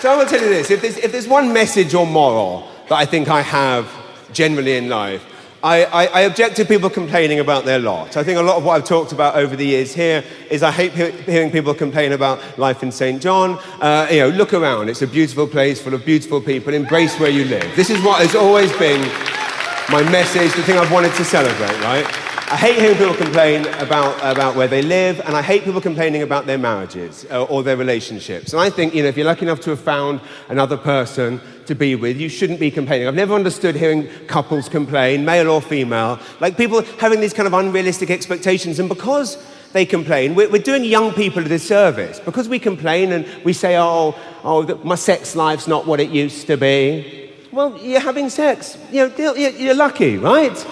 So I will tell you this, if there's one message or moral that I think I have generally in life, I object to people complaining about their lot. I think a lot of what I've talked about over the years here is I hate hearing people complain about life in St. John. Look around. It's a beautiful place full of beautiful people. Embrace where you live. This is what has always been my message, the thing I've wanted to celebrate, right? I hate hearing people complain about where they live, and I hate people complaining about their marriages or their relationships. And I think, if you're lucky enough to have found another person to be with, you shouldn't be complaining. I've never understood hearing couples complain, male or female, like people having these kind of unrealistic expectations. And because they complain, we're doing young people a disservice. Because we complain and we say, oh, my sex life's not what it used to be. Well, you're having sex. You're lucky, right?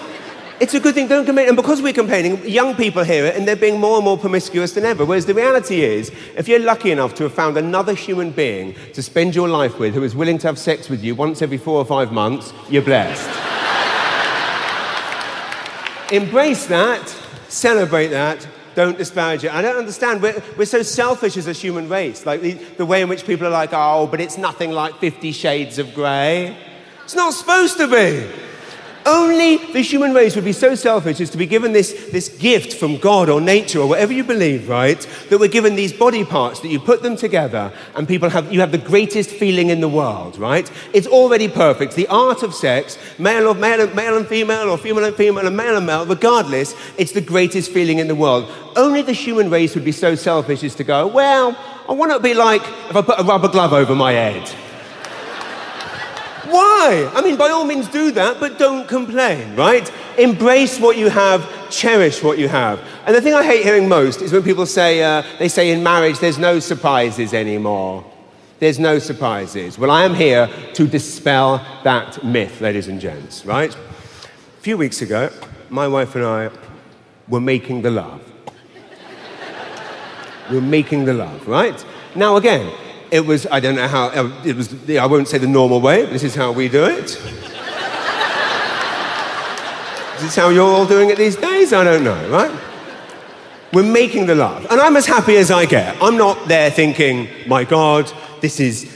It's a good thing, don't complain. And because we're complaining, young people hear it and they're being more and more promiscuous than ever. Whereas the reality is, if you're lucky enough to have found another human being to spend your life with who is willing to have sex with you once every 4 or 5 months, you're blessed. Embrace that, celebrate that, don't disparage it. I don't understand, we're so selfish as a human race. Like the way in which people are like, oh, but it's nothing like 50 Shades of Grey. It's not supposed to be. Only the human race would be so selfish as to be given this gift from God or nature or whatever you believe, right? That we're given these body parts that you put them together and you have the greatest feeling in the world, right? It's already perfect. The art of sex, male and female, or female and female, and male, regardless, it's the greatest feeling in the world. Only the human race would be so selfish as to go, well, I want it to be like if I put a rubber glove over my head. Why? I mean, by all means do that, but don't complain, right? Embrace what you have, cherish what you have. And the thing I hate hearing most is when people say, they say in marriage, there's no surprises anymore. There's no surprises. Well, I am here to dispel that myth, ladies and gents, right? A few weeks ago, my wife and I were making the love. We're making the love, right? Now, again, it was, I don't know how, it was, I won't say the normal way, this is how we do it. Is this how you're all doing it these days? I don't know, right? We're making the love. And I'm as happy as I get. I'm not there thinking, my God, this is,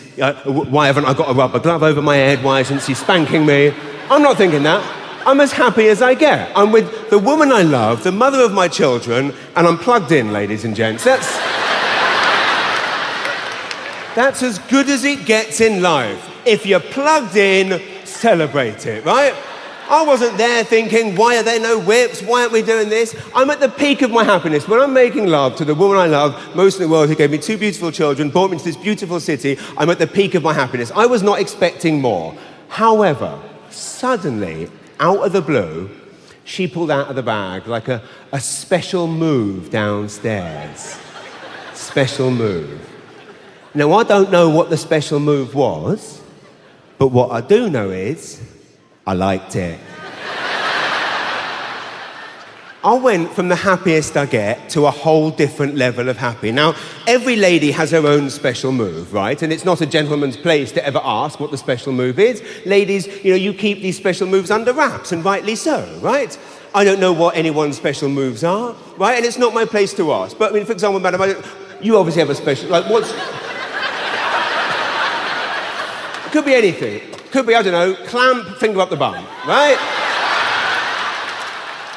why haven't I got a rubber glove over my head? Why isn't she spanking me? I'm not thinking that. I'm as happy as I get. I'm with the woman I love, the mother of my children, and I'm plugged in, ladies and gents. That's as good as it gets in life. If you're plugged in, celebrate it, right? I wasn't there thinking, why are there no whips? Why aren't we doing this? I'm at the peak of my happiness. When I'm making love to the woman I love most in the world, who gave me 2 beautiful children, brought me to this beautiful city, I'm at the peak of my happiness. I was not expecting more. However, suddenly, out of the blue, she pulled out of the bag like a special move downstairs. Special move. Now, I don't know what the special move was, but what I do know is I liked it. I went from the happiest I get to a whole different level of happy. Now, every lady has her own special move, right? And it's not a gentleman's place to ever ask what the special move is. Ladies, you keep these special moves under wraps, and rightly so, right? I don't know what anyone's special moves are, right? And it's not my place to ask. But, I mean, for example, madam, you obviously have a special, like, what's... Could be anything. Could be, I don't know, clamp, finger up the bum, right?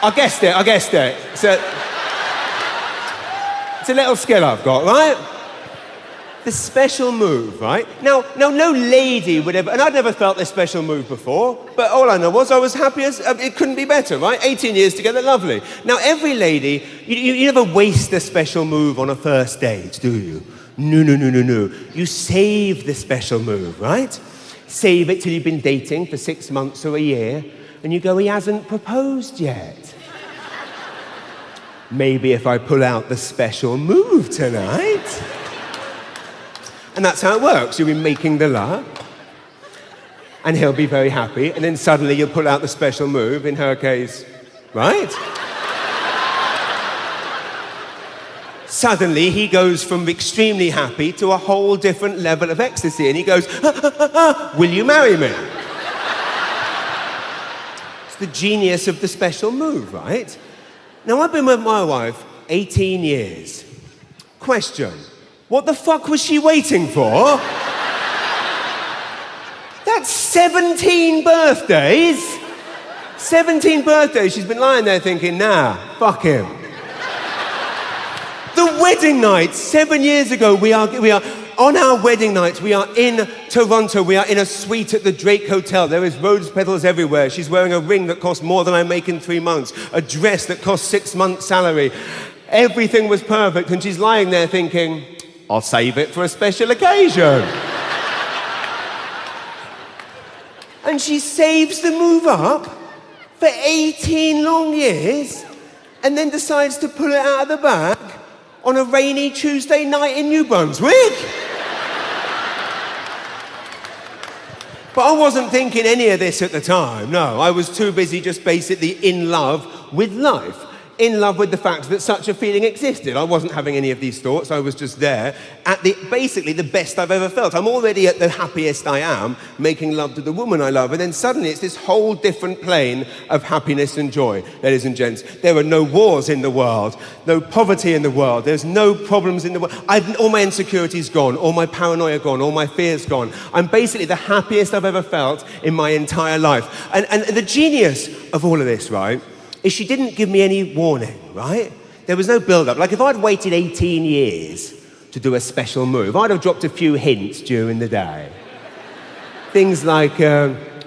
I guessed it. It's a little skill I've got, right? The special move, right? Now, no lady would ever, and I'd never felt this special move before, but all I know was I was happy as, it couldn't be better, right? 18 years together, lovely. Now, every lady, you never waste a special move on a first date, do you? No. You save the special move, right? Save it till you've been dating for 6 months or a year, and you go, he hasn't proposed yet. Maybe if I pull out the special move tonight. And that's how it works. You'll be making the love, and he'll be very happy, and then suddenly you'll pull out the special move, in her case, right? Suddenly, he goes from extremely happy to a whole different level of ecstasy, and he goes, will you marry me? It's the genius of the special move, right? Now, I've been with my wife 18 years. Question, what the fuck was she waiting for? 17 birthdays? 17 birthdays, she's been lying there thinking, nah, fuck him. The wedding night, 7 years ago, we are on our wedding night, we are in Toronto, we are in a suite at the Drake Hotel. There is rose petals everywhere. She's wearing a ring that costs more than I make in 3 months, a dress that costs 6 months' salary. Everything was perfect, and she's lying there thinking, I'll save it for a special occasion. And she saves the move up for 18 long years, and then decides to pull it out of the bag on a rainy Tuesday night in New Brunswick. But I wasn't thinking any of this at the time, no. I was too busy just basically in love with life. In love with the fact that such a feeling existed. I wasn't having any of these thoughts. I was just there at basically the best I've ever felt. I'm already at the happiest I am, making love to the woman I love. And then suddenly it's this whole different plane of happiness and joy, ladies and gents. There are no wars in the world, no poverty in the world. There's no problems in the world. All my insecurities gone, all my paranoia gone, all my fears gone. I'm basically the happiest I've ever felt in my entire life. And the genius of all of this, right, is she didn't give me any warning, right? There was no build-up. Like, if I'd waited 18 years to do a special move, I'd have dropped a few hints during the day. Things like,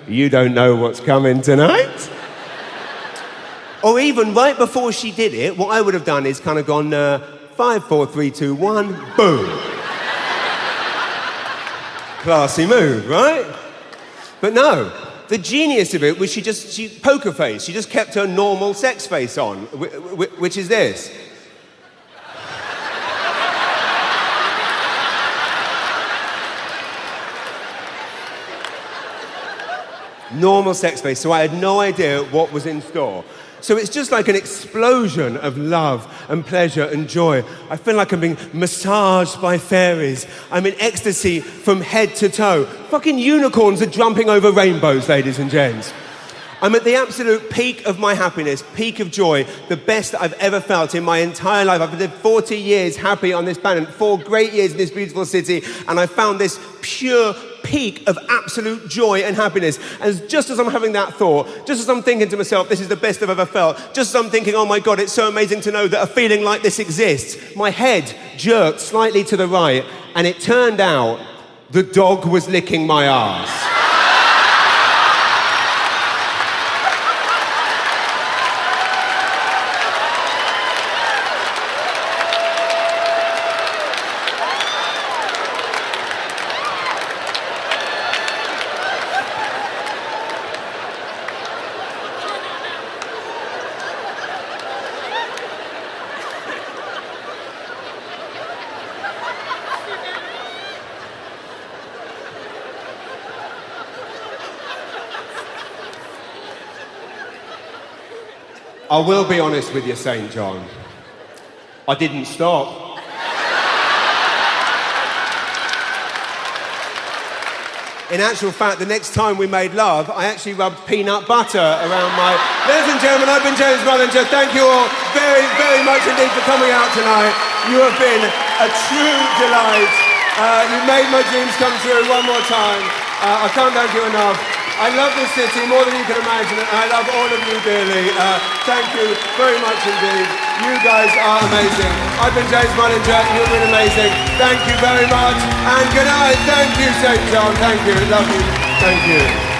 you don't know what's coming tonight? Or even right before she did it, what I would have done is kind of gone, 5, 4, 3, 2, 1, boom. Classy move, right? But no. The genius of it was she poker face. She just kept her normal sex face on, which is this. Normal sex face, so I had no idea what was in store. So it's just like an explosion of love and pleasure and joy. I feel like I'm being massaged by fairies. I'm in ecstasy from head to toe. Fucking unicorns are jumping over rainbows, ladies and gents. I'm at the absolute peak of my happiness, peak of joy, the best I've ever felt in my entire life. I've lived 40 years happy on this planet, 4 great years in this beautiful city, and I found this pure peak of absolute joy and happiness. And just as I'm having that thought, just as I'm thinking to myself, this is the best I've ever felt, just as I'm thinking, oh my God, it's so amazing to know that a feeling like this exists, my head jerked slightly to the right, and it turned out the dog was licking my arse. I will be honest with you, St. John. I didn't stop. In actual fact, the next time we made love, I actually rubbed peanut butter around my... Ladies and gentlemen, I've been James Mullinger. Thank you all very, very much indeed for coming out tonight. You have been a true delight. You made my dreams come true one more time. I can't thank you enough. I love this city more than you can imagine, and I love all of you dearly. Thank you very much indeed. You guys are amazing. I've been James Mullinger. You've been amazing. Thank you very much, and good night. Thank you, St. John. Thank you. Love you. Thank you.